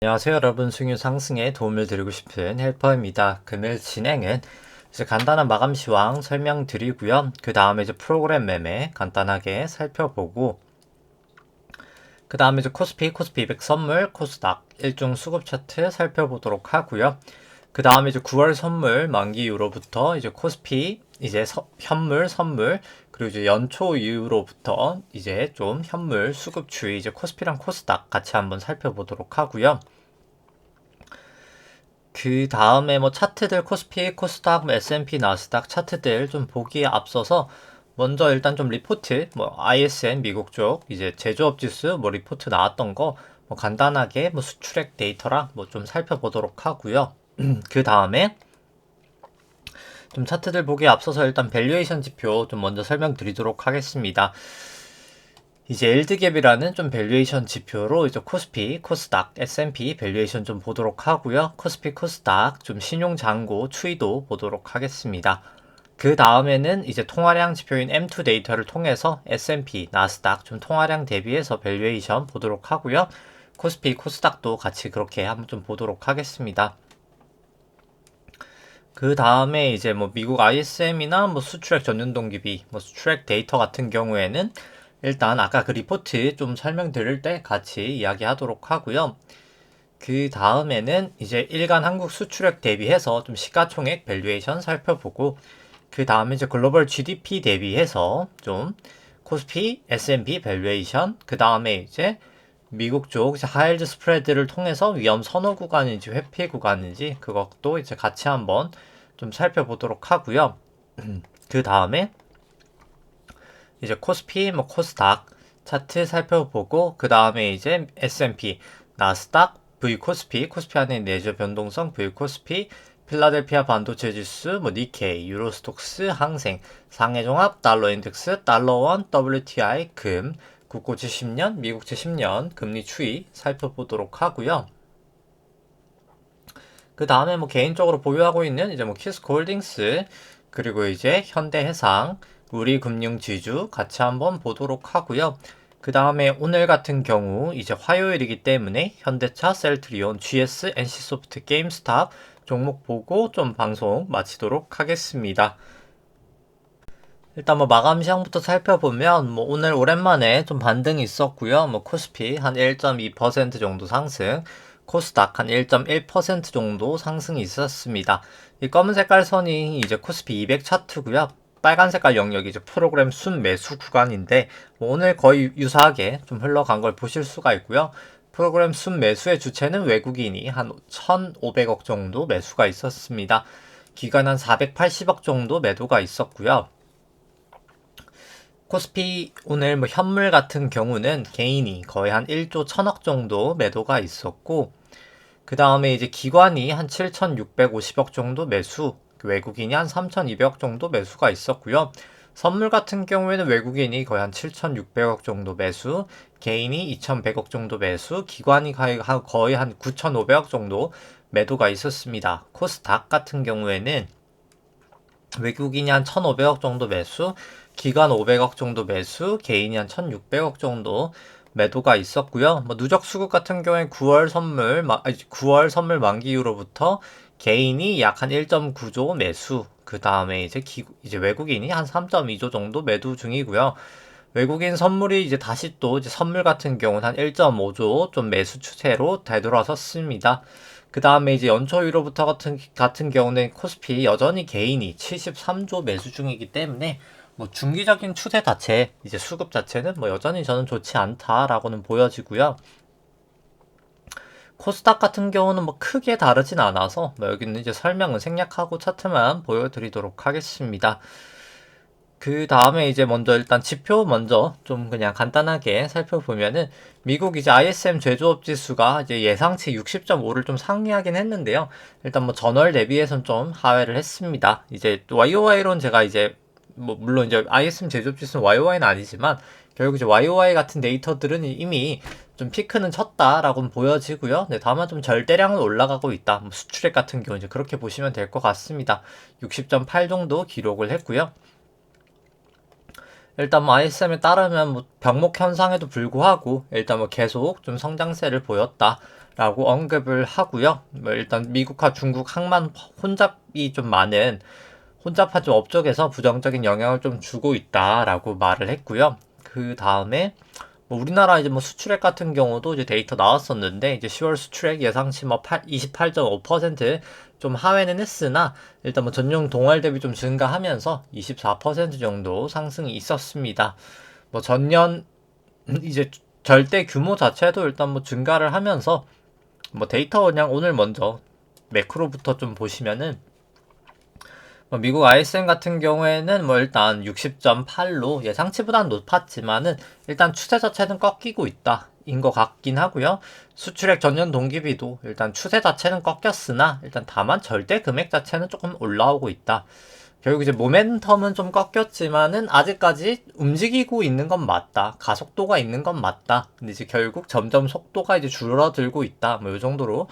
안녕하세요 여러분, 수익률 상승에 도움을 드리고 싶은 헬퍼입니다. 금일 진행은 이제 간단한 마감 시황 설명드리고요. 그 다음에 이제 프로그램 매매 간단하게 살펴보고, 그 다음에 이제 코스피 200 선물, 코스닥 일종 수급 차트 살펴보도록 하고요. 그 다음에 이제 9월 선물 만기 이후로부터 이제 코스피 이제 현물 선물, 그리고 이제 연초 이후로부터 이제 좀 현물 수급 추이, 이제 코스피랑 코스닥 같이 한번 살펴보도록 하고요. 그 다음에 뭐 차트들 코스피, 코스닥, 뭐 S&P, 나스닥 차트들 좀 보기에 앞서서 먼저 일단 좀 리포트, 뭐 ISM 미국 쪽 이제 제조업 지수 뭐 리포트 나왔던 거 뭐 간단하게 뭐 수출액 데이터랑 뭐 좀 살펴보도록 하고요. 그 다음에 좀 차트들 보기에 앞서서 일단 밸류에이션 지표 좀 먼저 설명드리도록 하겠습니다. 이제 일드갭이라는 좀 밸류에이션 지표로 이제 코스피, 코스닥, S&P 밸류에이션 좀 보도록 하고요. 코스피, 코스닥 좀 신용 잔고 추이도 보도록 하겠습니다. 그 다음에는 이제 통화량 지표인 M2 데이터를 통해서 S&P, 나스닥 좀 통화량 대비해서 밸류에이션 보도록 하고요. 코스피, 코스닥도 같이 그렇게 한번 좀 보도록 하겠습니다. 그 다음에 이제 뭐 미국 ISM이나 뭐 수출액 전년동기비, 뭐 수출액 데이터 같은 경우에는 일단 아까 그 리포트 좀 설명드릴 때 같이 이야기하도록 하고요. 그 다음에는 이제 일간 한국 수출액 대비해서 좀 시가총액 밸류에이션 살펴보고, 그 다음에 이제 글로벌 GDP 대비해서 좀 코스피, S&P 밸류에이션, 그 다음에 이제 미국 쪽 하이힐드 스프레드를 통해서 위험 선호 구간인지 회피 구간인지 그것도 이제 같이 한번 좀 살펴보도록 하고요. 그 다음에 이제 코스피, 뭐 코스닥 차트 살펴보고, 그 다음에 이제 S&P, 나스닥, V 코스피 안에 내주 변동성 V 코스피, 필라델피아 반도체 지수, 뭐 니케이, 유로스톡스, 항생, 상해 종합, 달러 인덱스, 달러원, WTI, 금, 국고채 10년, 미국채 10년 금리 추이 살펴보도록 하고요. 그 다음에 뭐 개인적으로 보유하고 있는 이제 뭐 키스코 홀딩스, 그리고 이제 현대해상, 우리금융지주 같이 한번 보도록 하고요. 그 다음에 오늘 같은 경우 이제 화요일이기 때문에 현대차, 셀트리온, GS, NC소프트, 게임스탑 종목 보고 좀 방송 마치도록 하겠습니다. 일단 뭐 마감 시황부터 살펴보면 뭐 오늘 오랜만에 좀 반등이 있었고요. 뭐 코스피 한 1.2% 정도 상승, 코스닥 한 1.1% 정도 상승이 있었습니다. 이 검은 색깔 선이 이제 코스피 200 차트고요. 빨간 색깔 영역이 이제 프로그램 순매수 구간인데 뭐 오늘 거의 유사하게 좀 흘러간 걸 보실 수가 있고요. 프로그램 순매수의 주체는 외국인이 한 1,500억 정도 매수가 있었습니다. 기간 한 480억 정도 매도가 있었고요. 코스피 오늘 뭐 현물 같은 경우는 개인이 거의 한 1조 1000억 정도 매도가 있었고, 그 다음에 이제 기관이 한 7650억 정도 매수, 외국인이 한 3200억 정도 매수가 있었고요. 선물 같은 경우에는 외국인이 거의 한 7600억 정도 매수, 개인이 2100억 정도 매수, 기관이 거의 한 9500억 정도 매도가 있었습니다. 코스닥 같은 경우에는 외국인이 한 1,500억 정도 매수, 기관 500억 정도 매수, 개인이 한 1,600억 정도 매도가 있었고요. 뭐 누적 수급 같은 경우에 9월 선물 만기 이후로부터 개인이 약 한 1.9조 매수, 그 다음에 이제 외국인이 한 3.2조 정도 매도 중이고요. 외국인 선물이 이제 다시 또 이제 선물 같은 경우는 한 1.5조 좀 매수 추세로 되돌아섰습니다. 그 다음에 이제 연초 이후로부터 같은 경우는 코스피 여전히 개인이 73조 매수 중이기 때문에 뭐 중기적인 추세 자체, 이제 수급 자체는 뭐 여전히 저는 좋지 않다라고는 보여지고요. 코스닥 같은 경우는 뭐 크게 다르진 않아서 뭐 여기는 이제 설명은 생략하고 차트만 보여드리도록 하겠습니다. 그 다음에 이제 먼저 일단 지표 먼저 좀 그냥 간단하게 살펴보면은 미국 이제 ISM 제조업 지수가 이제 예상치 60.5를 좀 상회하긴 했는데요. 일단 뭐 전월 대비해선 좀 하회를 했습니다. 이제 YOY로는 제가 이제 뭐 물론 이제 ISM 제조업 지수는 YOY는 아니지만 결국 이제 YOY 같은 데이터들은 이미 좀 피크는 쳤다라고는 보여지고요. 네, 다만 좀 절대량은 올라가고 있다. 뭐 수출액 같은 경우 이제 그렇게 보시면 될 것 같습니다. 60.8 정도 기록을 했고요. 일단 뭐 ISM에 따르면 뭐 병목 현상에도 불구하고 일단 뭐 계속 좀 성장세를 보였다 라고 언급을 하고요. 뭐 일단 미국과 중국 항만 혼잡이 좀 많은 혼잡한 좀 업적에서 부정적인 영향을 좀 주고 있다라고 말을 했고요. 그 다음에 뭐 우리나라 이제 뭐 수출액 같은 경우도 이제 데이터 나왔었는데 이제 10월 수출액 예상치 뭐 28.5%좀 하회는 했으나 일단 뭐 전용 동월 대비 좀 증가하면서 24% 정도 상승이 있었습니다. 뭐 전년 이제 절대 규모 자체도 일단 뭐 증가를 하면서 뭐 데이터 그냥 오늘 먼저 매크로부터 좀 보시면은 뭐 미국 ISM 같은 경우에는 뭐 일단 60.8로 예상치보다는 높았지만은 일단 추세 자체는 꺾이고 있다. 인 것 같긴 하고요. 수출액 전년 동기비도 일단 추세 자체는 꺾였으나 일단 다만 절대 금액 자체는 조금 올라오고 있다. 결국 이제 모멘텀은 좀 꺾였지만은 아직까지 움직이고 있는 건 맞다. 가속도가 있는 건 맞다. 근데 이제 결국 점점 속도가 이제 줄어들고 있다. 뭐 이 정도로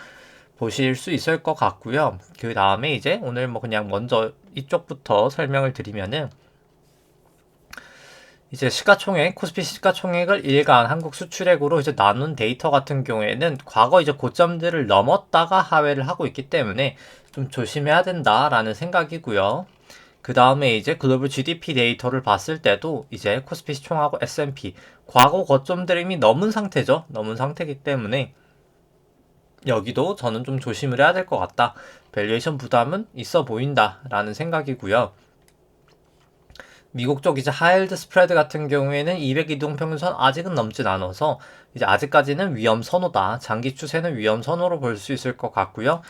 보실 수 있을 것 같고요. 그 다음에 이제 오늘 뭐 그냥 먼저 이쪽부터 설명을 드리면은 이제 시가총액, 코스피 시가총액을 일간 한국 수출액으로 이제 나눈 데이터 같은 경우에는 과거 이제 고점들을 넘었다가 하회를 하고 있기 때문에 좀 조심해야 된다라는 생각이고요. 그 다음에 이제 글로벌 GDP 데이터를 봤을 때도 이제 코스피 시총하고 S&P 과거 고점들이 이미 넘은 상태죠. 넘은 상태이기 때문에 여기도 저는 좀 조심을 해야 될 것 같다. 밸류에이션 부담은 있어 보인다라는 생각이고요. 미국 쪽 이제 하이힐드 스프레드 같은 경우에는 200 이동평균선 아직은 넘진 않아서 이제 아직까지는 위험 선호다. 장기 추세는 위험 선호로 볼 수 있을 것 같고요.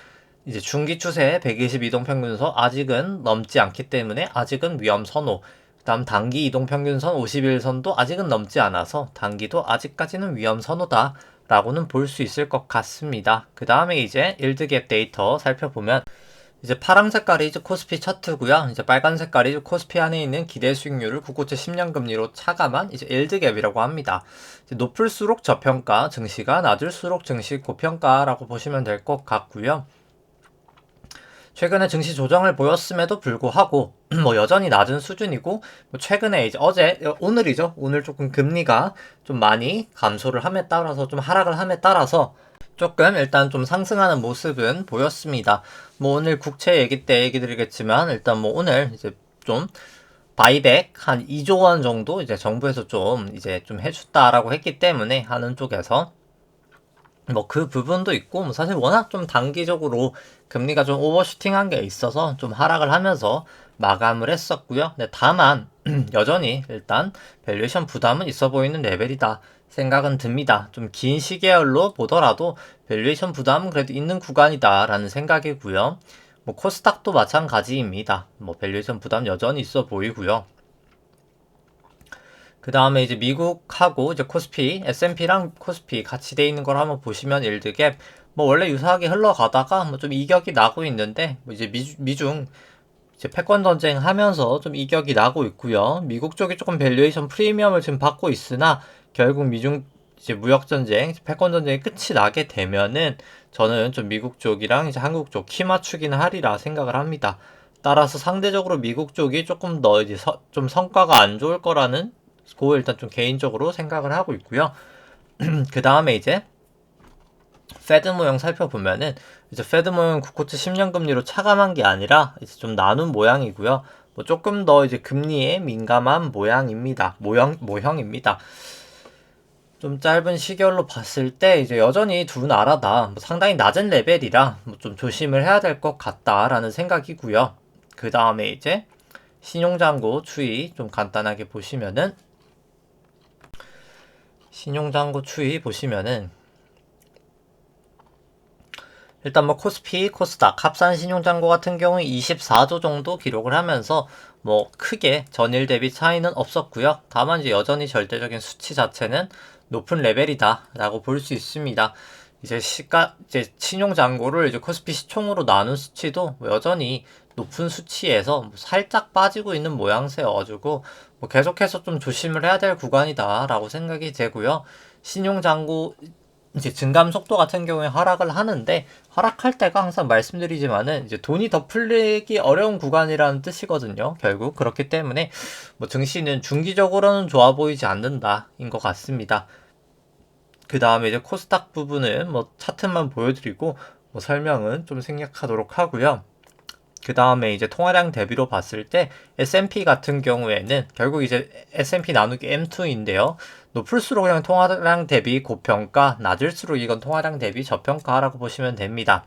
이제 중기 추세 120 이동평균선 아직은 넘지 않기 때문에 아직은 위험 선호. 그다음 단기 이동평균선 51선도 아직은 넘지 않아서 단기도 아직까지는 위험 선호다. 라고는 볼 수 있을 것 같습니다. 그 다음에 이제 일드갭 데이터 살펴보면 이제 파란 색깔이 이제 코스피 차트고요. 이제 빨간 색깔이 이제 코스피 안에 있는 기대 수익률을 국고채 10년 금리로 차감한 이제 일드갭이라고 합니다. 이제 높을수록 저평가 증시가 낮을수록 증시 고평가라고 보시면 될 것 같고요. 최근에 증시 조정을 보였음에도 불구하고 뭐 여전히 낮은 수준이고 뭐 최근에 이제 오늘이죠. 오늘 조금 금리가 좀 많이 감소를 함에 따라서 좀 하락을 함에 따라서 조금 일단 좀 상승하는 모습은 보였습니다. 뭐 오늘 국채 얘기 때 얘기 드리겠지만 일단 뭐 오늘 이제 좀 바이백 한 2조 원 정도 이제 정부에서 좀 이제 좀 해줬다라고 했기 때문에 하는 쪽에서 뭐 그 부분도 있고 뭐 사실 워낙 좀 단기적으로 금리가 좀 오버슈팅한 게 있어서 좀 하락을 하면서 마감을 했었고요. 근데 다만 여전히 일단 밸류에이션 부담은 있어 보이는 레벨이다 생각은 듭니다. 좀 긴 시계열로 보더라도 밸류에이션 부담은 그래도 있는 구간이다라는 생각이고요. 뭐 코스닥도 마찬가지입니다. 뭐 밸류에이션 부담 여전히 있어 보이고요. 그 다음에 이제 미국하고 이제 코스피, S&P랑 코스피 같이 돼 있는 걸 한번 보시면 일드갭 뭐 원래 유사하게 흘러가다가 뭐 좀 이격이 나고 있는데 뭐 이제 미중 이제 패권 전쟁 하면서 좀 이격이 나고 있고요. 미국 쪽이 조금 밸류에이션 프리미엄을 지금 받고 있으나 결국 미중 이제 무역 전쟁, 패권 전쟁이 끝이 나게 되면은 저는 좀 미국 쪽이랑 이제 한국 쪽 키 맞추기는 하리라 생각을 합니다. 따라서 상대적으로 미국 쪽이 조금 더 이제 좀 성과가 안 좋을 거라는 고 일단 좀 개인적으로 생각을 하고 있고요. 그 다음에 이제 페드 모형 살펴보면은 이제 페드 모형 국고채 10년 금리로 차감한 게 아니라 이제 좀 나눈 모양이고요. 뭐 조금 더 이제 금리에 민감한 모양입니다. 모형입니다. 좀 짧은 시결로 봤을 때 이제 여전히 두 나라다 뭐 상당히 낮은 레벨이라 뭐 좀 조심을 해야 될 것 같다라는 생각이고요. 그 다음에 이제 신용잔고 추이 좀 간단하게 보시면은 신용잔고 추이 보시면은 일단 뭐 코스피, 코스닥 합산 신용잔고 같은 경우 24조 정도 기록을 하면서 뭐 크게 전일 대비 차이는 없었고요. 다만 이제 여전히 절대적인 수치 자체는 높은 레벨이다라고 볼 수 있습니다. 이제 이제 신용잔고를 이제 코스피 시총으로 나눈 수치도 여전히 높은 수치에서 뭐 살짝 빠지고 있는 모양새여가지고 뭐 계속해서 좀 조심을 해야 될 구간이다라고 생각이 되고요. 신용잔고 이제 증감 속도 같은 경우에 하락을 하는데 하락할 때가 항상 말씀드리지만은 이제 돈이 더 풀리기 어려운 구간이라는 뜻이거든요. 결국 그렇기 때문에 뭐 증시는 중기적으로는 좋아 보이지 않는다인 것 같습니다. 그 다음에 이제 코스닥 부분은 뭐 차트만 보여드리고 뭐 설명은 좀 생략하도록 하고요. 그 다음에 이제 통화량 대비로 봤을 때 S&P 같은 경우에는 결국 이제 S&P 나누기 M2인데요. 높을수록 그냥 통화량 대비 고평가, 낮을수록 이건 통화량 대비 저평가라고 보시면 됩니다.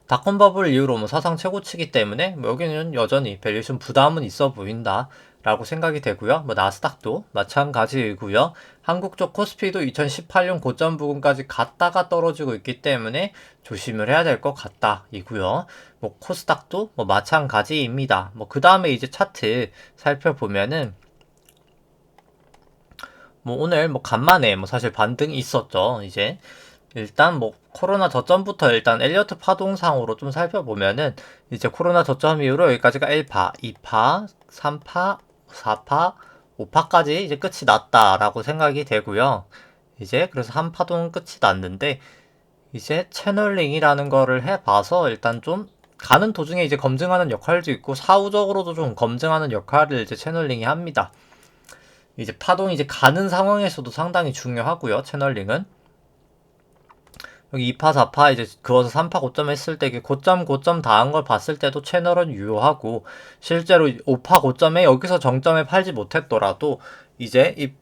닷컴 버블 이후로 뭐 사상 최고치기 때문에 뭐 여기는 여전히 밸류에이션 부담은 있어 보인다 라고 생각이 되고요. 뭐 나스닥도 마찬가지이고요. 한국 쪽 코스피도 2018년 고점 부근까지 갔다가 떨어지고 있기 때문에 조심을 해야 될 것 같다 이고요. 뭐 코스닥도 뭐 마찬가지입니다. 뭐 그 다음에 이제 차트 살펴보면은 뭐 오늘 뭐 간만에 뭐 사실 반등이 있었죠. 이제 일단 뭐 코로나 저점부터 일단 엘리어트 파동상으로 좀 살펴보면은 이제 코로나 저점 이후로 여기까지가 1파, 2파, 3파, 4파, 5파까지 이제 끝이 났다라고 생각이 되고요. 이제 그래서 한 파동 끝이 났는데 이제 채널링이라는 거를 해봐서 일단 좀 가는 도중에 이제 검증하는 역할도 있고 사후적으로도 좀 검증하는 역할을 이제 채널링이 합니다. 이제 파동이 이제 가는 상황에서도 상당히 중요하고요. 채널링은 여기 2파, 4파 이제 그어서 3파 고점 했을 때 고점 다한 걸 봤을 때도 채널은 유효하고 실제로 5파 고점에 여기서 정점에 팔지 못했더라도 이제 이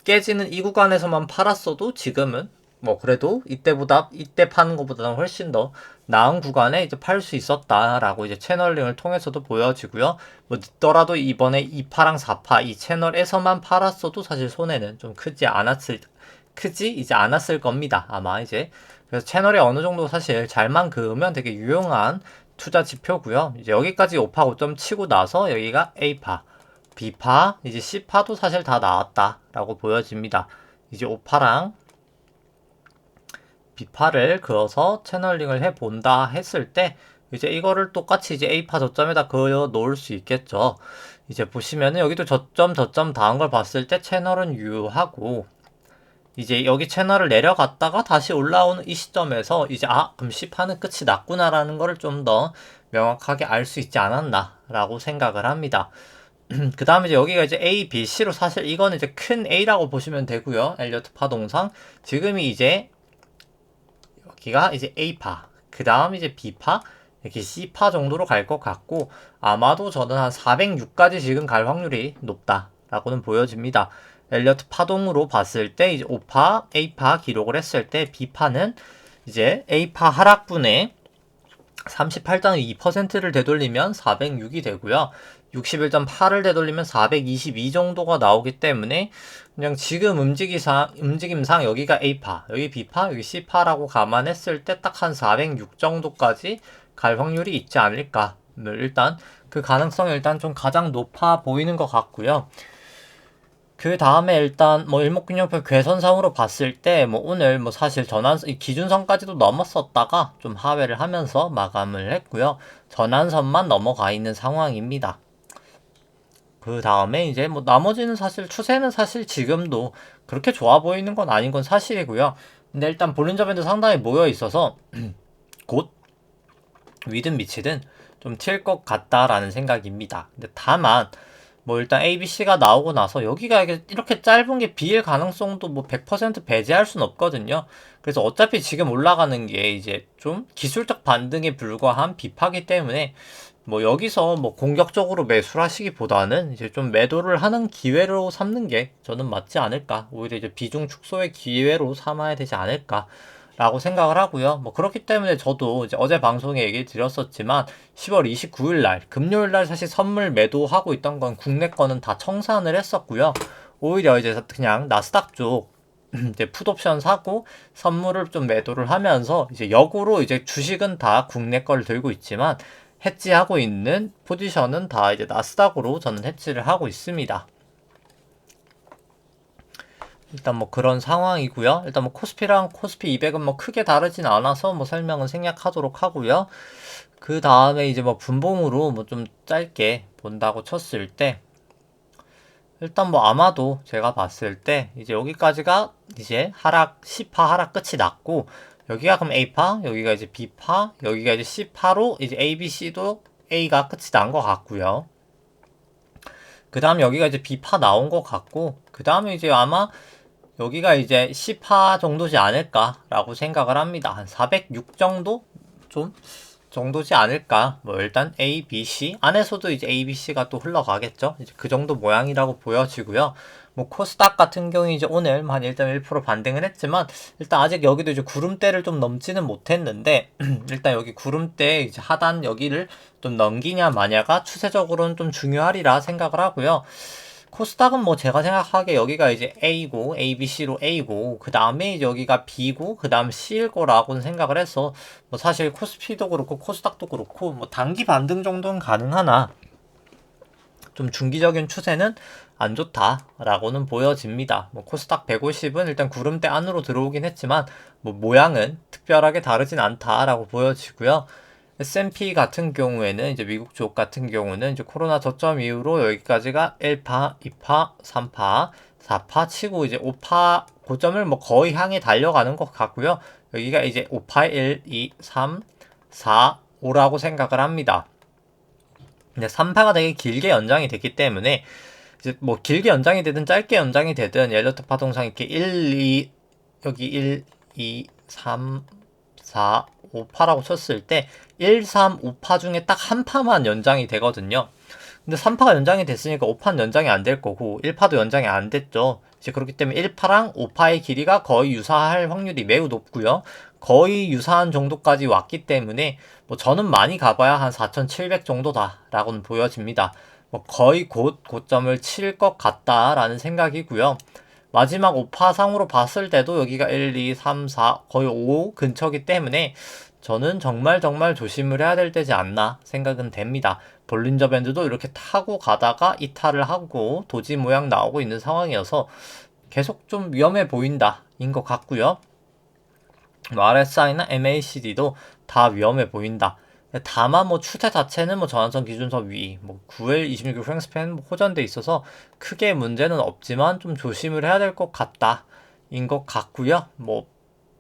깨지는 이 구간에서만 팔았어도 지금은 뭐 그래도 이때 파는 것보다는 훨씬 더 나은 구간에 이제 팔 수 있었다라고 이제 채널링을 통해서도 보여지고요. 뭐 늦더라도 이번에 2파랑 4파 이 채널에서만 팔았어도 사실 손해는 좀 크지 이제 않았을 겁니다. 아마 이제 그래서 채널이 어느 정도 사실 잘만 그으면 되게 유용한 투자 지표고요. 이제 여기까지 5파 5점 치고 나서 여기가 A파, B파, 이제 C파도 사실 다 나왔다라고 보여집니다. 이제 5파랑 B파를 그어서 채널링을 해본다 했을 때 이제 이거를 똑같이 이제 A파 저점에다 그어 놓을 수 있겠죠. 이제 보시면은 여기도 저점 다한 걸 봤을 때 채널은 유효하고 이제 여기 채널을 내려갔다가 다시 올라오는 이 시점에서 이제 그럼 C파는 끝이 났구나라는 거를 좀 더 명확하게 알 수 있지 않았나 라고 생각을 합니다. 그 다음에 이제 여기가 이제 A, B, C로 사실 이거는 이제 큰 A라고 보시면 되고요. 엘리어트 파동상 지금이 이제 여기가 이제 A파, 그 다음 이제 B파, 이렇게 C파 정도로 갈 것 같고 아마도 저는 한 406까지 지금 갈 확률이 높다라고는 보여집니다. 엘리어트 파동으로 봤을 때 이제 5파, A파 기록을 했을 때 B파는 이제 A파 하락분의 38.2%를 되돌리면 406이 되고요. 61.8을 되돌리면 422 정도가 나오기 때문에 그냥 지금 움직임상 여기가 A파, 여기 B파, 여기 C파라고 감안했을 때 딱 한 406 정도까지 갈 확률이 있지 않을까. 일단 그 가능성이 일단 좀 가장 높아 보이는 것 같고요. 그 다음에 일단 뭐 일목균형표 괴선상으로 봤을 때 뭐 오늘 뭐 사실 기준선까지도 넘었었다가 좀 하회를 하면서 마감을 했고요. 전환선만 넘어가 있는 상황입니다. 그 다음에 이제 뭐 나머지는 사실 추세는 사실 지금도 그렇게 좋아 보이는 건 아닌 건 사실이고요. 근데 일단 볼린저 밴드 상당히 모여 있어서 곧 위든 미치든 좀 튈 것 같다라는 생각입니다. 근데 다만 뭐 일단 ABC가 나오고 나서 여기가 이렇게 짧은 게 B일 가능성도 뭐 100% 배제할 순 없거든요. 그래서 어차피 지금 올라가는 게 이제 좀 기술적 반등에 불과한 B파기 때문에 뭐 여기서 뭐 공격적으로 매수를 하시기보다는 이제 좀 매도를 하는 기회로 삼는 게 저는 맞지 않을까. 오히려 이제 비중 축소의 기회로 삼아야 되지 않을까. 라고 생각을 하고요. 뭐 그렇기 때문에 저도 이제 어제 방송에 얘기 드렸었지만 10월 29일 날 금요일 날 사실 선물 매도하고 있던 건 국내 거는 다 청산을 했었고요. 오히려 이제 그냥 나스닥 쪽 이제 풋옵션 사고 선물을 좀 매도를 하면서 이제 역으로 이제 주식은 다 국내 걸 들고 있지만 해지하고 있는 포지션은 다 이제 나스닥으로 저는 해지를 하고 있습니다. 일단 뭐 그런 상황이고요. 일단 뭐 코스피랑 코스피 200은 뭐 크게 다르진 않아서 뭐 설명은 생략하도록 하고요. 그 다음에 이제 뭐 분봉으로 뭐 좀 짧게 본다고 쳤을 때 일단 뭐 아마도 제가 봤을 때 이제 여기까지가 이제 하락 10파 하락 끝이 났고 여기가 그럼 A파, 여기가 이제 B파, 여기가 이제 C파로 이제 A, B, C도 A가 끝이 난 것 같고요. 그 다음 여기가 이제 B파 나온 것 같고 그 다음에 이제 아마 여기가 이제 10화 정도지 않을까라고 생각을 합니다. 한 406 정도? 좀 정도지 않을까. 뭐 일단 A, B, C 안에서도 이제 A, B, C가 또 흘러가겠죠. 이제 그 정도 모양이라고 보여지고요. 뭐 코스닥 같은 경우 이제 오늘 한 1.1% 반등을 했지만 일단 아직 여기도 이제 구름대를 좀 넘지는 못했는데 일단 여기 구름대 이제 하단 여기를 좀 넘기냐 마냐가 추세적으로는 좀 중요하리라 생각을 하고요. 코스닥은 뭐 제가 생각하기에 여기가 이제 A고 A, B, C로 A고 그 다음에 이제 여기가 B고 그 다음 C일 거라고는 생각을 해서 뭐 사실 코스피도 그렇고 코스닥도 그렇고 뭐 단기 반등 정도는 가능하나 좀 중기적인 추세는 안 좋다라고는 보여집니다. 뭐 코스닥 150은 일단 구름대 안으로 들어오긴 했지만 뭐 모양은 특별하게 다르진 않다라고 보여지고요. S&P 같은 경우에는 이제 미국 쪽 같은 경우는 이제 코로나 저점 이후로 여기까지가 1파, 2파, 3파, 4파 치고 이제 5파 고점을 뭐 거의 향해 달려가는 것 같고요. 여기가 이제 5파 1, 2, 3, 4, 5라고 생각을 합니다. 근데 3파가 되게 길게 연장이 됐기 때문에 이제 뭐 길게 연장이 되든 짧게 연장이 되든 엘리어트 파동상 이렇게 1, 2 여기 1, 2, 3, 4, 5파라고 쳤을 때 1, 3, 5파 중에 딱 한 파만 연장이 되거든요. 근데 3파가 연장이 됐으니까 5파는 연장이 안 될 거고 1파도 연장이 안 됐죠. 이제 그렇기 때문에 1파랑 5파의 길이가 거의 유사할 확률이 매우 높고요. 거의 유사한 정도까지 왔기 때문에 뭐 저는 많이 가봐야 한 4,700 정도다라고는 보여집니다. 뭐 거의 곧 고점을 칠 것 같다라는 생각이고요. 마지막 5파상으로 봤을 때도 여기가 1, 2, 3, 4 거의 5 근처기 때문에 저는 정말 조심을 해야 될 때지 않나 생각은 됩니다. 볼린저 밴드도 이렇게 타고 가다가 이탈을 하고 도지 모양 나오고 있는 상황이어서 계속 좀 위험해 보인다 인 것 같고요. RSI나 MACD도 다 위험해 보인다. 다만 뭐 추세 자체는 뭐 전환선 기준서 위, 뭐 9일 26일 프랭스팬 호전돼 있어서 크게 문제는 없지만 좀 조심을 해야 될 것 같다 인 것 같고요. 뭐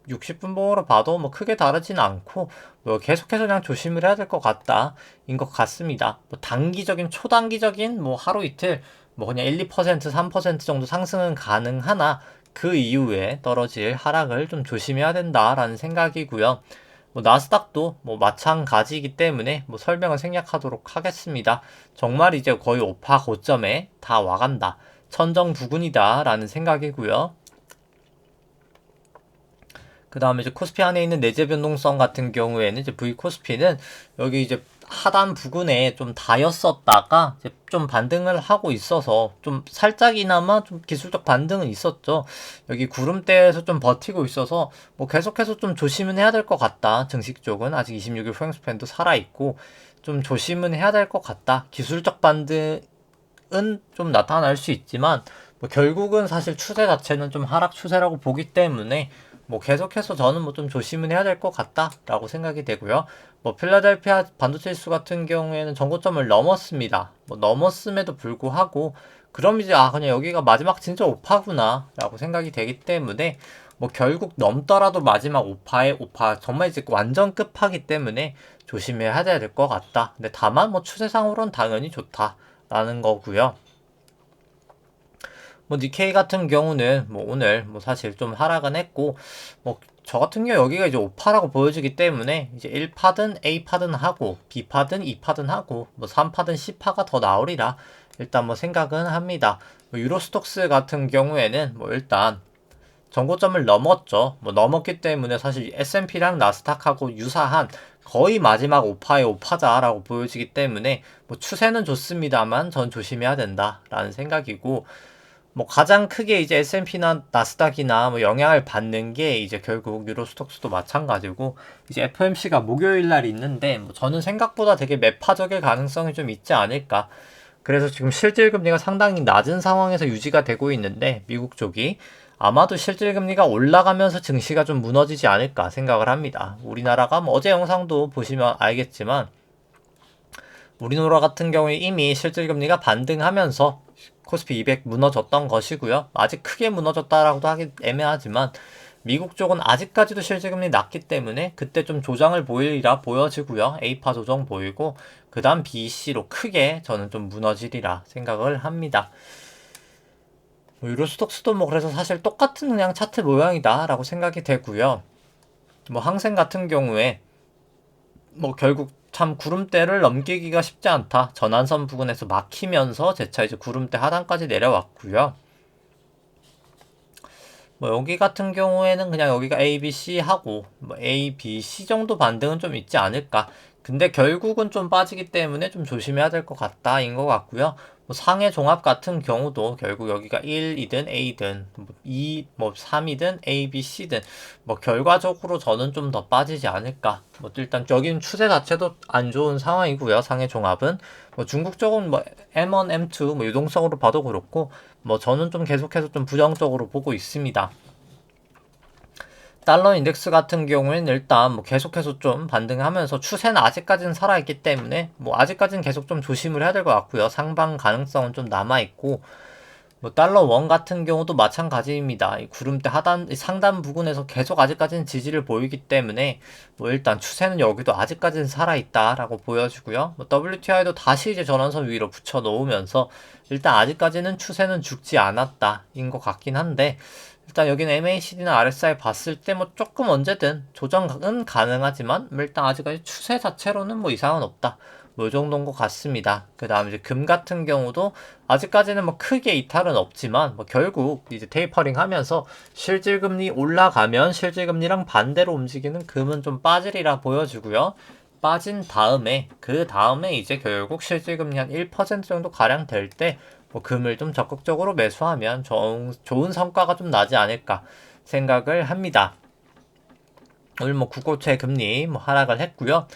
60분 봉으로 봐도 뭐 크게 다르진 않고 뭐 계속해서 그냥 조심을 해야 될 것 같다 인 것 같습니다. 뭐 단기적인 초단기적인 뭐 하루 이틀 뭐 그냥 1, 2% 3% 정도 상승은 가능하나 그 이후에 떨어질 하락을 좀 조심해야 된다라는 생각이고요. 뭐 나스닥도 뭐 마찬가지이기 때문에 뭐 설명을 생략하도록 하겠습니다. 정말 이제 거의 5파 고점에 다 와간다. 천정 부근이다 라는 생각이고요. 그 다음에 이제 코스피 안에 있는 내재 변동성 같은 경우에는 이제 V 코스피는 여기 이제 하단 부근에 좀 다였었다가 이제 좀 반등을 하고 있어서 좀 살짝이나마 좀 기술적 반등은 있었죠. 여기 구름대에서 좀 버티고 있어서 뭐 계속해서 좀 조심은 해야 될 것 같다. 증식 쪽은 아직 26일 프랭스팬도 살아있고 좀 조심은 해야 될 것 같다. 기술적 반등은 좀 나타날 수 있지만 뭐 결국은 사실 추세 자체는 좀 하락 추세라고 보기 때문에 뭐 계속해서 저는 뭐 좀 조심은 해야 될 것 같다라고 생각이 되고요. 뭐 필라델피아 반도체 지수 같은 경우에는 전고점을 넘었습니다. 뭐 넘었음에도 불구하고 그럼 이제 그냥 여기가 마지막 진짜 5파구나라고 생각이 되기 때문에 뭐 결국 넘더라도 마지막 5파에 5파 정말 이제 완전 끝파기 때문에 조심해야 될 것 같다. 근데 다만 뭐 추세상으로는 당연히 좋다라는 거고요. 뭐 니케이 같은 경우는 뭐 오늘 뭐 사실 좀 하락은 했고 뭐 저 같은 경우 여기가 이제 5파라고 보여지기 때문에 이제 1파든 A파든 하고 B파든 2파든 하고 뭐 3파든 C파가 더 나오리라 일단 뭐 생각은 합니다. 뭐 유로스톡스 같은 경우에는 뭐 일단 전고점을 넘었죠. 뭐 넘었기 때문에 사실 S&P랑 나스닥하고 유사한 거의 마지막 5파의 5파다라고 보여지기 때문에 뭐 추세는 좋습니다만 전 조심해야 된다라는 생각이고 뭐 가장 크게 이제 S&P나 나스닥이나 뭐 영향을 받는 게 이제 결국 유로스톡스도 마찬가지고 이제 FOMC가 목요일 날 있는데 뭐 저는 생각보다 되게 매파적일 가능성이 좀 있지 않을까. 그래서 지금 실질 금리가 상당히 낮은 상황에서 유지가 되고 있는데 미국 쪽이 아마도 실질 금리가 올라가면서 증시가 좀 무너지지 않을까 생각을 합니다. 우리나라가 뭐 어제 영상도 보시면 알겠지만 우리나라 같은 경우에 이미 실질 금리가 반등하면서 코스피 200 무너졌던 것이고요. 아직 크게 무너졌다라고도 하기 애매하지만 미국 쪽은 아직까지도 실질금리 낮기 때문에 그때 좀 조정을 보이리라 보여지고요. A파 조정 보이고 그 다음 BC로 크게 저는 좀 무너지리라 생각을 합니다. 뭐 유로스톡스도 뭐 그래서 사실 똑같은 그냥 차트 모양이다 라고 생각이 되고요. 뭐 항생 같은 경우에 뭐 결국 참 구름대를 넘기기가 쉽지 않다. 전환선 부근에서 막히면서 재차 이제 구름대 하단까지 내려왔고요. 뭐 여기 같은 경우에는 그냥 여기가 A, B, C 하고 뭐 A, B, C 정도 반등은 좀 있지 않을까. 근데 결국은 좀 빠지기 때문에 좀 조심해야 될 것 같다인 것 같고요. 뭐 상해 종합 같은 경우도 결국 여기가 1이든 A든 뭐 2, 뭐 3이든 A, B, C든 뭐 결과적으로 저는 좀 더 빠지지 않을까. 뭐 일단 여기는 추세 자체도 안 좋은 상황이고요. 상해 종합은 뭐 중국 쪽은 뭐 M1, M2 뭐 유동성으로 봐도 그렇고 뭐 저는 좀 계속해서 좀 부정적으로 보고 있습니다. 달러 인덱스 같은 경우에는 일단 뭐 계속해서 좀 반등하면서 추세는 아직까지는 살아있기 때문에 뭐 아직까지는 계속 좀 조심을 해야 될 것 같고요. 상방 가능성은 좀 남아있고 뭐 달러 원 같은 경우도 마찬가지입니다. 이 구름대 하단 상단 부근에서 계속 아직까지는 지지를 보이기 때문에 뭐 일단 추세는 여기도 아직까지는 살아있다라고 보여지고요. 뭐 WTI도 다시 이제 전환선 위로 붙여 놓으면서 일단 아직까지는 추세는 죽지 않았다인 것 같긴 한데 일단 여기는 MACD나 RSI 봤을 때 뭐 조금 언제든 조정은 가능하지만 뭐 일단 아직까지 추세 자체로는 뭐 이상은 없다. 뭐 이 정도인 것 같습니다. 그 다음 이제 금 같은 경우도 아직까지는 뭐 크게 이탈은 없지만 뭐 결국 이제 테이퍼링 하면서 실질금리 올라가면 실질금리랑 반대로 움직이는 금은 좀 빠지리라 보여지고요. 빠진 다음에 그 다음에 이제 결국 실질금리 한 1% 정도 가량 될 때 뭐 금을 좀 적극적으로 매수하면 좋은 성과가 좀 나지 않을까 생각을 합니다. 오늘 뭐 국고채 금리 뭐 하락을 했고요.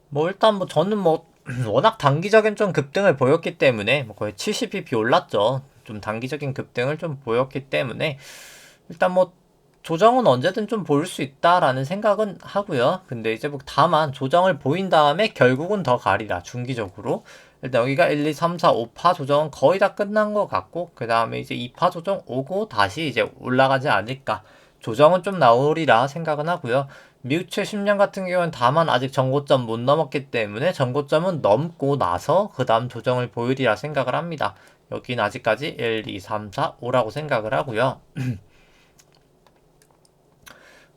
뭐 일단 뭐 저는 뭐 워낙 단기적인 좀 급등을 보였기 때문에 뭐 거의 70bp 올랐죠. 좀 단기적인 급등을 좀 보였기 때문에 일단 뭐 조정은 언제든 좀 보일 수 있다라는 생각은 하고요. 근데 이제 뭐 다만 조정을 보인 다음에 결국은 더 가리라 중기적으로. 일단 여기가 1, 2, 3, 4, 5파 조정은 거의 다 끝난 것 같고 그 다음에 이제 2파 조정 오고 다시 이제 올라가지 않을까. 조정은 좀 나오리라 생각은 하고요. 미우채 10년 같은 경우는 다만 아직 전고점 못 넘었기 때문에 전고점은 넘고 나서 그 다음 조정을 보이리라 생각을 합니다. 여기는 아직까지 1, 2, 3, 4, 5라고 생각을 하고요.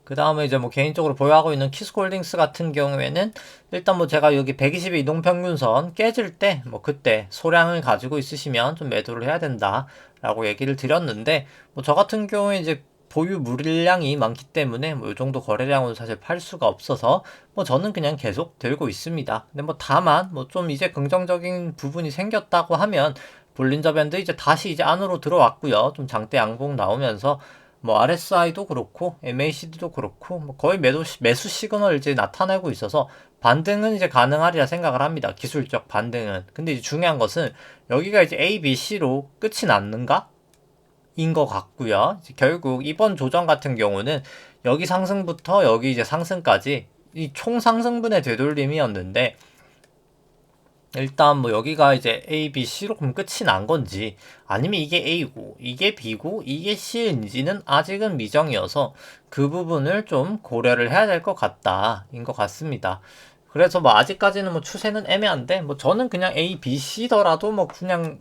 그 다음에 이제 뭐 개인적으로 보유하고 있는 키스콜딩스 같은 경우에는 일단 뭐 제가 여기 120의 이동평균선 깨질 때 뭐 그때 소량을 가지고 있으시면 좀 매도를 해야 된다 라고 얘기를 드렸는데 뭐 저 같은 경우에 이제 보유 물량이 많기 때문에 뭐 이 정도 거래량으로 사실 팔 수가 없어서 뭐 저는 그냥 계속 들고 있습니다. 근데 뭐 다만 뭐 좀 이제 긍정적인 부분이 생겼다고 하면 볼린저 밴드 이제 다시 이제 안으로 들어왔고요. 좀 장대 양봉 나오면서 뭐 RSI도 그렇고 MACD도 그렇고 뭐 거의 매수 시그널을 이제 나타내고 있어서 반등은 이제 가능하리라 생각을 합니다. 기술적 반등은. 근데 이제 중요한 것은 여기가 이제 A, B, C로 끝이 났는가? 인 것 같고요. 결국 이번 조정 같은 경우는 여기 상승부터 여기 이제 상승까지 이 총 상승분의 되돌림이었는데 일단 뭐 여기가 이제 A, B, C로 그럼 끝이 난 건지 아니면 이게 A고 이게 B고 이게 C인지는 아직은 미정이어서 그 부분을 좀 고려를 해야 될 것 같다인 것 같습니다. 그래서 뭐 아직까지는 뭐 추세는 애매한데 뭐 저는 그냥 A, B, C더라도 뭐 그냥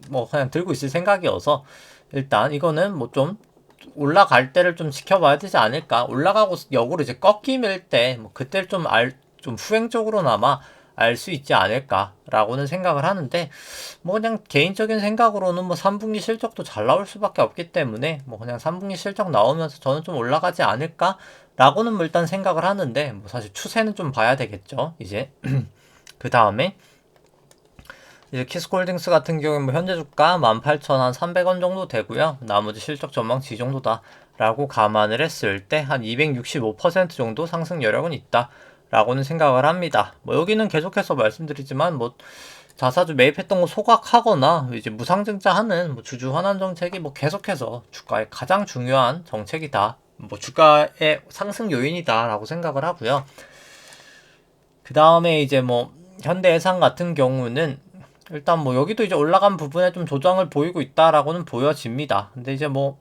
들고 있을 생각이어서 일단 이거는 뭐 좀 올라갈 때를 좀 지켜봐야 되지 않을까. 올라가고 역으로 이제 꺾임일 때 뭐 그때를 좀 후행적으로나마 알 수 있지 않을까라고는 생각을 하는데 뭐 그냥 개인적인 생각으로는 뭐 3분기 실적도 잘 나올 수밖에 없기 때문에 뭐 그냥 3분기 실적 나오면서 저는 좀 올라가지 않을까라고는 뭐 일단 생각을 하는데 뭐 사실 추세는 좀 봐야 되겠죠 이제 그 다음에 이제 키스콜딩스 같은 경우에 뭐 현재 주가 18,300원 정도 되고요. 나머지 실적 전망치 이 정도다 라고 감안을 했을 때 한 265% 정도 상승 여력은 있다 라고는 생각을 합니다. 뭐 여기는 계속해서 말씀드리지만 뭐 자사주 매입했던 거 소각하거나 이제 무상증자 하는 뭐 주주 환원 정책이 뭐 계속해서 주가의 가장 중요한 정책이다. 뭐 주가의 상승 요인이다 라고 생각을 하고요. 그 다음에 이제 뭐 현대해상 같은 경우는 일단 뭐 여기도 이제 올라간 부분에 좀 조정을 보이고 있다라고는 보여집니다. 근데 이제 뭐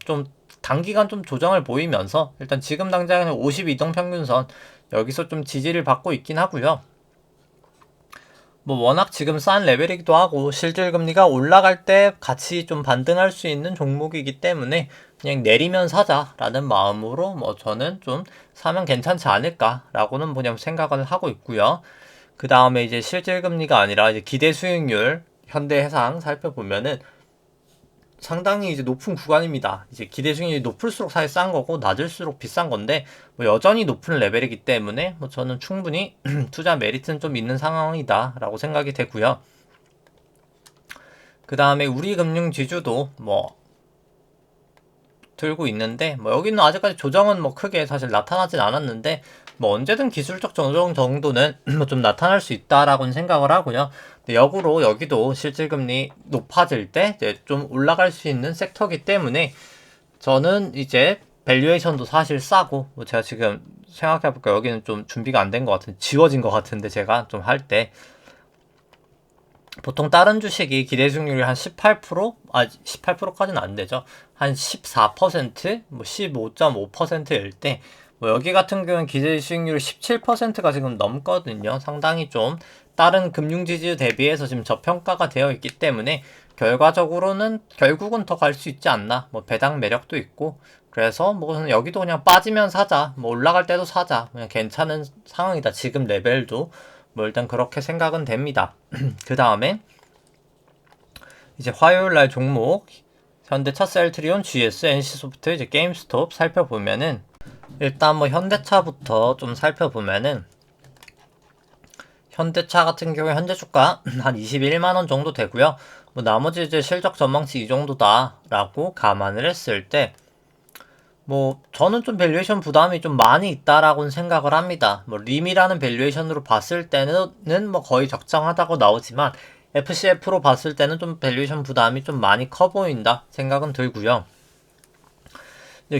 좀 단기간 좀 조정을 보이면서 일단 지금 당장은 50 이동평균선 여기서 좀 지지를 받고 있긴 하고요. 뭐 워낙 지금 싼 레벨이기도 하고 실질 금리가 올라갈 때 같이 좀 반등할 수 있는 종목이기 때문에 그냥 내리면 사자라는 마음으로 뭐 저는 좀 사면 괜찮지 않을까라고는 그냥 생각을 하고 있고요. 그 다음에 이제 실질 금리가 아니라 이제 기대 수익률 현대해상 살펴보면은 상당히 이제 높은 구간입니다. 이제 기대 수익률이 높을수록 사실 싼 거고 낮을수록 비싼 건데 뭐 여전히 높은 레벨이기 때문에 뭐 저는 충분히 투자 메리트는 좀 있는 상황이다라고 생각이 되고요. 그 다음에 우리 금융 지주도 뭐 들고 있는데 뭐 여기는 아직까지 조정은 뭐 크게 사실 나타나진 않았는데 뭐 언제든 기술적 조정 정도는 뭐 좀 나타날 수 있다라고는 생각을 하고요. 근데 역으로 여기도 실질금리 높아질 때 이제 좀 올라갈 수 있는 섹터이기 때문에 저는 이제 밸류에이션도 사실 싸고 뭐 제가 지금 생각해볼까 여기는 좀 준비가 안 된 것 같은 지워진 것 같은데 제가 좀 할 때 보통 다른 주식이 기대 수익률이 한 18%? 18%까지는 안 되죠. 한 14%, 뭐 15.5%일 때, 뭐 여기 같은 경우는 기대 수익률이 17%가 지금 넘거든요. 상당히 좀 다른 금융지주 대비해서 지금 저평가가 되어 있기 때문에 결과적으로는 결국은 더 갈 수 있지 않나. 뭐 배당 매력도 있고, 그래서 뭐 여기도 그냥 빠지면 사자, 뭐 올라갈 때도 사자, 그냥 괜찮은 상황이다. 지금 레벨도. 뭐 일단 그렇게 생각은 됩니다. 그 다음에 이제 화요일날 종목 현대차, 셀트리온, GS, NC소프트, 이제 게임스톱 살펴보면은 일단 뭐 현대차부터 좀 살펴보면은 현대차 같은 경우에 현재 주가 한 21만원 정도 되고요. 뭐 나머지 이제 실적 전망치 이 정도다라고 감안을 했을 때 뭐 저는 좀 밸류에이션 부담이 좀 많이 있다라고는 생각을 합니다. 뭐 림이라는 밸류에이션으로 봤을 때는 뭐 거의 적정하다고 나오지만 FCF로 봤을 때는 좀 밸류에이션 부담이 좀 많이 커 보인다 생각은 들고요.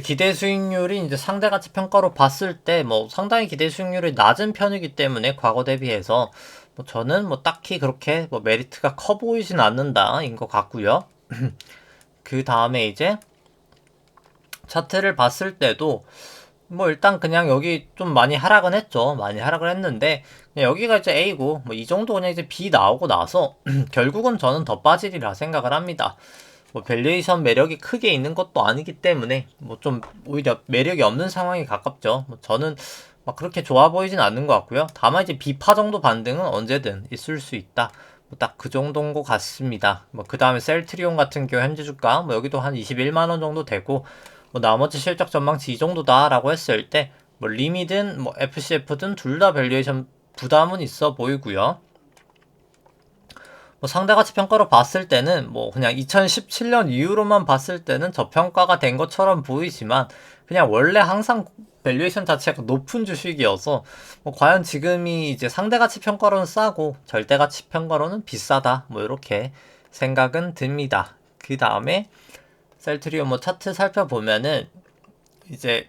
기대 수익률이 이제 상대 가치 평가로 봤을 때 뭐 상당히 기대 수익률이 낮은 편이기 때문에 과거 대비해서 뭐 저는 뭐 딱히 그렇게 뭐 메리트가 커 보이진 않는다인 것 같고요. 그 다음에 이제 차트를 봤을 때도 뭐 일단 그냥 여기 좀 많이 하락은 했죠. 많이 하락을 했는데 그냥 여기가 이제 A고 뭐 이 정도 그냥 이제 B 나오고 나서 결국은 저는 더 빠지리라 생각을 합니다. 뭐 밸류에이션 매력이 크게 있는 것도 아니기 때문에 뭐 좀 오히려 매력이 없는 상황에 가깝죠. 뭐 저는 막 그렇게 좋아 보이진 않는 것 같고요. 다만 이제 B파 정도 반등은 언제든 있을 수 있다. 뭐 딱 그 정도인 것 같습니다. 뭐 그 다음에 셀트리온 같은 경우 현재 주가 뭐 여기도 한 21만 원 정도 되고 뭐 나머지 실적 전망치 이 정도다라고 했을 때 뭐 리미든 뭐 FCF든 둘 다 밸류에이션 부담은 있어 보이고요. 뭐 상대가치 평가로 봤을 때는 뭐 그냥 2017년 이후로만 봤을 때는 저평가가 된 것처럼 보이지만 그냥 원래 항상 밸류에이션 자체가 높은 주식이어서 뭐 과연 지금이 이제 상대가치 평가로는 싸고 절대가치 평가로는 비싸다 뭐 이렇게 생각은 듭니다. 그 다음에 셀트리온 뭐 차트 살펴보면은 이제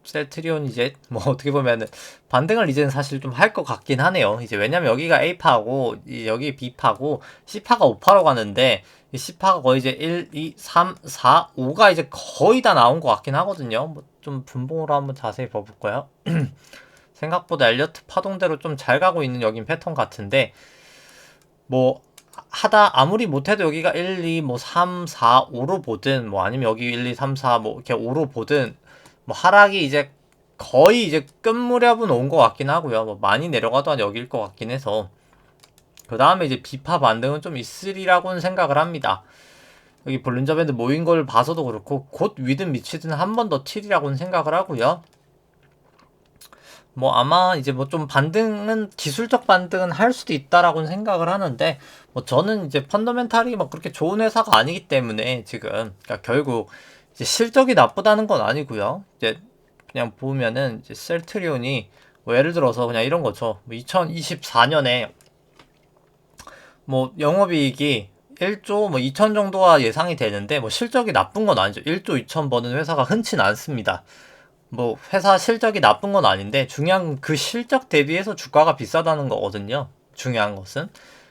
셀트리온 이제 뭐 어떻게 보면은 반등을 이제는 사실 좀 할 것 같긴 하네요. 이제 왜냐면 여기가 A파고 여기 B파고 C파가 5파로 가는데 이 C파가 거의 이제 1, 2, 3, 4, 5가 이제 거의 다 나온 것 같긴 하거든요. 뭐 좀 분봉으로 한번 자세히 봐볼까요? 생각보다 엘리어트 파동대로 좀 잘 가고 있는 여긴 패턴 같은데 뭐 하다 아무리 못해도 여기가 1, 2, 뭐 3, 4, 5로 보든 뭐 아니면 여기 1, 2, 3, 4 뭐 이렇게 5로 보든 뭐 하락이 이제 거의 이제 끝 무렵은 온 것 같긴 하고요. 뭐 많이 내려가도 한 여기일 것 같긴 해서 그 다음에 이제 비파 반등은 좀 있으리라고는 생각을 합니다. 여기 볼린저 밴드 모인 걸 봐서도 그렇고 곧 위든 미치든 한 번 더 튀리라고는 생각을 하고요. 뭐 아마 이제 뭐 좀 반등은 기술적 반등은 할 수도 있다라고는 생각을 하는데 뭐 저는 이제 펀더멘탈이 막 그렇게 좋은 회사가 아니기 때문에 지금 그러니까 결국 이제 실적이 나쁘다는 건 아니고요. 이제 그냥 보면은 이제 셀트리온이 뭐 예를 들어서 그냥 이런 거죠. 뭐 2024년에 뭐 영업이익이 1조 뭐 2천 정도가 예상이 되는데 뭐 실적이 나쁜 건 아니죠. 1조 2천 버는 회사가 흔치는 않습니다. 뭐 회사 실적이 나쁜 건 아닌데 중요한 건 그 실적 대비해서 주가가 비싸다는 거거든요. 중요한 것은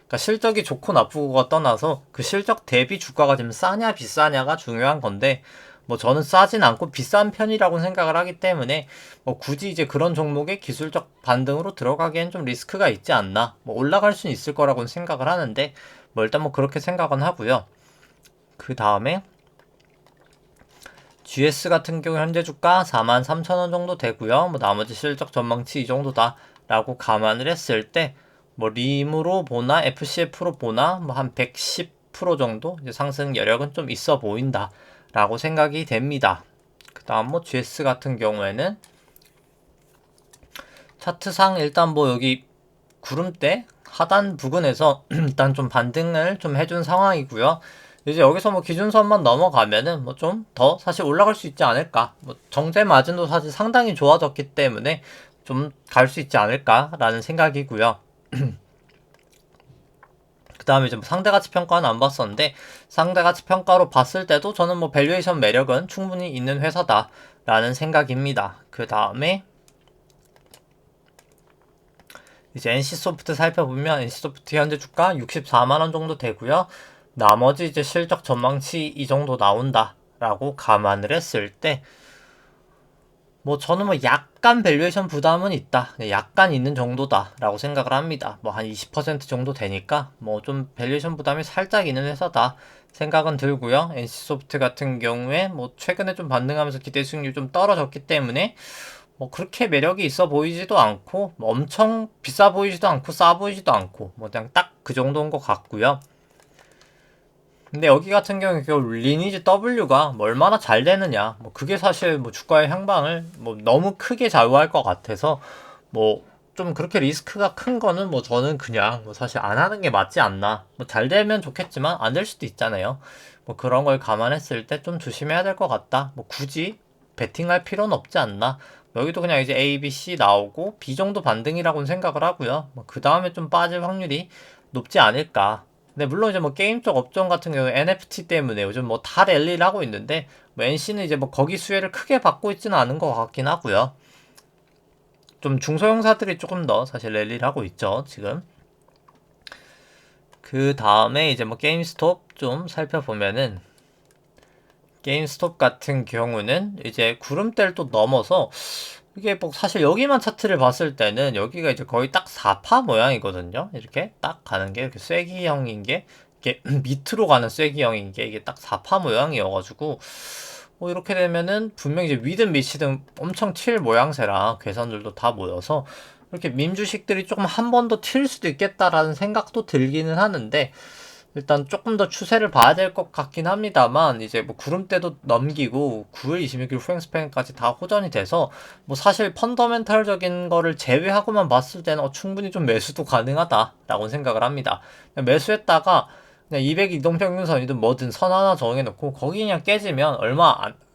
그러니까 실적이 좋고 나쁘고가 떠나서 그 실적 대비 주가가 지금 싸냐 비싸냐가 중요한 건데 뭐 저는 싸진 않고 비싼 편이라고 생각을 하기 때문에 뭐 굳이 이제 그런 종목에 기술적 반등으로 들어가기엔 좀 리스크가 있지 않나. 뭐 올라갈 수는 있을 거라고는 생각을 하는데 뭐 일단 뭐 그렇게 생각은 하고요. 그 다음에 GS 같은 경우 현재 주가 43,000원 정도 되고요. 뭐 나머지 실적 전망치 이 정도다 라고 감안을 했을 때 뭐 림으로 보나 FCF로 보나 뭐 한 110% 정도 이제 상승 여력은 좀 있어 보인다 라고 생각이 됩니다. 그 다음 뭐 GS 같은 경우에는 차트상 일단 뭐 여기 구름대 하단 부근에서 일단 좀 반등을 좀 해준 상황이고요. 이제 여기서 뭐 기준선만 넘어가면은 뭐 좀 더 사실 올라갈 수 있지 않을까. 뭐 정제 마진도 사실 상당히 좋아졌기 때문에 좀 갈 수 있지 않을까라는 생각이고요. 그 다음에 이제 뭐 상대가치 평가는 안 봤었는데 상대가치 평가로 봤을 때도 저는 뭐 밸류에이션 매력은 충분히 있는 회사다라는 생각입니다. 그 다음에 이제 NC소프트 살펴보면 NC소프트 현재 주가 64만원 정도 되고요. 나머지 이제 실적 전망치 이 정도 나온다라고 감안을 했을 때 뭐 저는 뭐 약간 밸류에이션 부담은 있다. 약간 있는 정도다라고 생각을 합니다. 뭐 한 20% 정도 되니까 뭐 좀 밸류에이션 부담이 살짝 있는 회사다 생각은 들고요. NC소프트 같은 경우에 뭐 최근에 좀 반등하면서 기대 수익률이 좀 떨어졌기 때문에 뭐 그렇게 매력이 있어 보이지도 않고 뭐 엄청 비싸 보이지도 않고 싸 보이지도 않고 뭐 그냥 딱 그 정도인 것 같고요. 근데 여기 같은 경우에 그 리니지 W가 뭐 얼마나 잘 되느냐 뭐 그게 사실 뭐 주가의 향방을 뭐 너무 크게 좌우할 것 같아서 뭐 좀 그렇게 리스크가 큰 거는 뭐 저는 그냥 뭐 사실 안 하는 게 맞지 않나. 뭐 잘 되면 좋겠지만 안 될 수도 있잖아요. 뭐 그런 걸 감안했을 때 좀 조심해야 될 것 같다. 뭐 굳이 베팅할 필요는 없지 않나. 여기도 그냥 이제 A, B, C 나오고 B 정도 반등이라고는 생각을 하고요. 뭐 그 다음에 좀 빠질 확률이 높지 않을까. 근데 물론 이제 뭐 게임 쪽 업종 같은 경우 NFT 때문에 요즘 뭐 다 랠리를 하고 있는데 뭐 NC는 이제 뭐 거기 수혜를 크게 받고 있지는 않은 것 같긴 하고요. 좀 중소형사들이 조금 더 사실 랠리를 하고 있죠 지금. 그 다음에 이제 뭐 게임스톱 좀 살펴보면은 게임스톱 같은 경우는 이제 구름대를 또 넘어서 이게 뭐 사실 여기만 차트를 봤을 때는 여기가 이제 거의 딱 4파 모양이거든요. 이렇게 딱 가는 게 이렇게 쐐기형인 게 이렇게 밑으로 가는 쐐기형인 게 이게 딱 4파 모양이어가지고 뭐 이렇게 되면은 분명히 이제 위든 밑이든 엄청 튈 모양새라 괴선들도 다 모여서 이렇게 밈주식들이 조금 한 번 더 튈 수도 있겠다라는 생각도 들기는 하는데 일단 조금 더 추세를 봐야 될 것 같긴 합니다만 이제 뭐 구름대도 넘기고 9일 26일 후행 스팬까지 다 호전이 돼서 뭐 사실 펀더멘탈적인 거를 제외하고만 봤을 때는 충분히 좀 매수도 가능하다라고 생각을 합니다. 매수했다가 그냥 200 이동평균선이든 뭐든 선 하나 정해놓고 거기 그냥 깨지면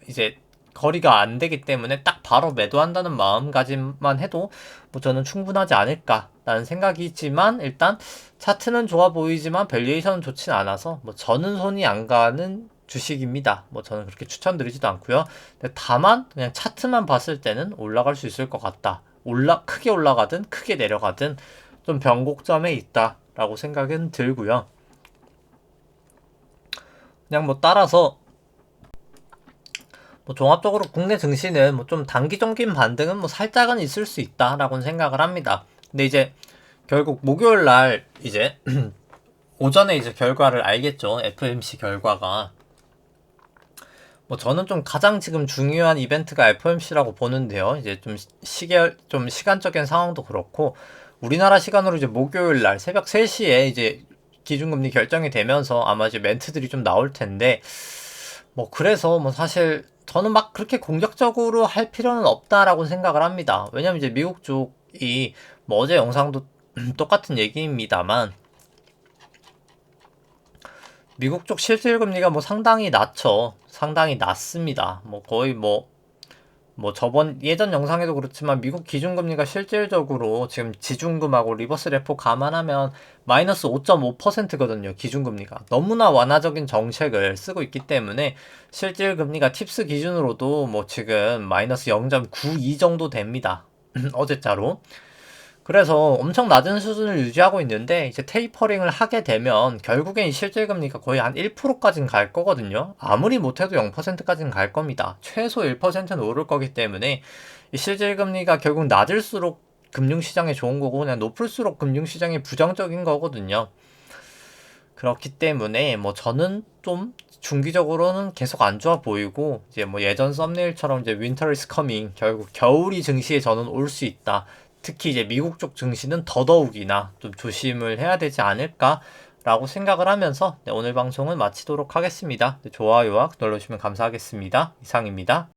이제 거리가 안 되기 때문에 딱 바로 매도한다는 마음가짐만 해도 뭐 저는 충분하지 않을까라는 생각이 있지만 일단 차트는 좋아 보이지만 밸류에이션은 좋진 않아서 뭐 저는 손이 안 가는 주식입니다. 뭐 저는 그렇게 추천드리지도 않고요. 근데 다만 그냥 차트만 봤을 때는 올라갈 수 있을 것 같다. 크게 올라가든 크게 내려가든 좀 변곡점에 있다라고 생각은 들고요. 그냥 뭐 따라서 뭐 종합적으로 국내 증시는 뭐 좀 단기적인 반등은 뭐 살짝은 있을 수 있다라고는 생각을 합니다. 근데 이제 결국 목요일 날 이제 오전에 이제 결과를 알겠죠. FOMC 결과가. 뭐 저는 좀 가장 지금 중요한 이벤트가 FOMC라고 보는데요. 이제 좀 시간적인 상황도 그렇고 우리나라 시간으로 이제 목요일 날 새벽 3시에 이제 기준금리 결정이 되면서 아마 이제 멘트들이 좀 나올 텐데 뭐 그래서 뭐 사실 저는 막 그렇게 공격적으로 할 필요는 없다라고 생각을 합니다. 왜냐면 이제 미국 쪽이 뭐 어제 영상도 똑같은 얘기입니다만 미국 쪽 실질금리가 뭐 상당히 낮죠. 상당히 낮습니다. 뭐 거의 뭐 저번 예전 영상에도 그렇지만 미국 기준금리가 실질적으로 지금 지준금하고 리버스 레포 감안하면 마이너스 5.5%거든요. 기준금리가 너무나 완화적인 정책을 쓰고 있기 때문에 실질금리가 팁스 기준으로도 뭐 지금 마이너스 0.92 정도 됩니다. 어제자로. 그래서 엄청 낮은 수준을 유지하고 있는데 이제 테이퍼링을 하게 되면 결국엔 이 실질금리가 거의 한 1%까지는 갈 거거든요. 아무리 못해도 0%까지는 갈 겁니다. 최소 1%는 오를 거기 때문에 이 실질금리가 결국 낮을수록 금융시장에 좋은 거고 그냥 높을수록 금융시장에 부정적인 거거든요. 그렇기 때문에 뭐 저는 좀 중기적으로는 계속 안 좋아 보이고 이제 뭐 예전 썸네일처럼 이제 winter is coming 결국 겨울이 증시에 저는 올 수 있다. 특히 이제 미국 쪽 증시는 더더욱이나 좀 조심을 해야 되지 않을까라고 생각을 하면서 오늘 방송은 마치도록 하겠습니다. 좋아요와 구독 눌러주시면 감사하겠습니다. 이상입니다.